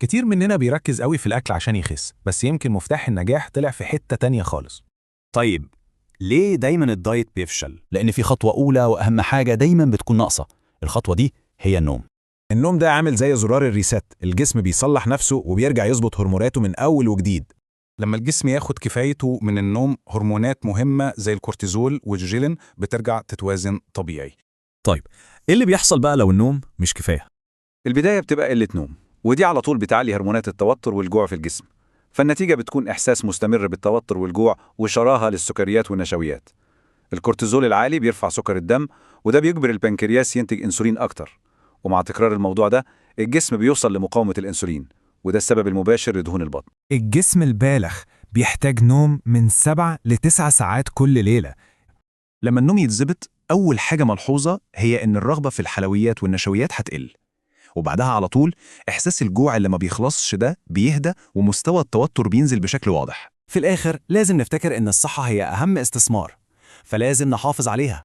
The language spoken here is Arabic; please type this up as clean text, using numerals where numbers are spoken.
كتير مننا بيركز قوي في الأكل عشان يخس، بس يمكن مفتاح النجاح طلع في حتة تانية خالص. طيب، ليه دايما الدايت بيفشل؟ لأن في خطوة أولى وأهم حاجة دايما بتكون ناقصة. الخطوة دي هي النوم. النوم ده عامل زي زرار الريسات، الجسم بيصلح نفسه وبيرجع يظبط هرموناته من أول وجديد. لما الجسم ياخد كفايته من النوم، هرمونات مهمة زي الكورتيزول والجيلين بترجع تتوازن طبيعي. طيب، إيه اللي بيحصل بقى لو النوم مش كفاية؟ البداية بتبقى قلة نوم، ودي على طول بتعلي هرمونات التوتر والجوع في الجسم، فالنتيجة بتكون إحساس مستمر بالتوتر والجوع وشراهة للسكريات والنشويات. الكورتيزول العالي بيرفع سكر الدم، وده بيجبر البنكرياس ينتج أنسولين أكتر، ومع تكرار الموضوع ده الجسم بيوصل لمقاومة الأنسولين، وده السبب المباشر لدهون البطن. الجسم البالغ بيحتاج نوم من 7 ل 9 ساعات كل ليلة. لما النوم يتظبط، أول حاجة ملحوظة هي إن الرغبة في الحلويات والنشويات هتقل، وبعدها على طول إحساس الجوع اللي ما بيخلصش ده بيهدى، ومستوى التوتر بينزل بشكل واضح. في الآخر لازم نفتكر إن الصحة هي أهم استثمار، فلازم نحافظ عليها.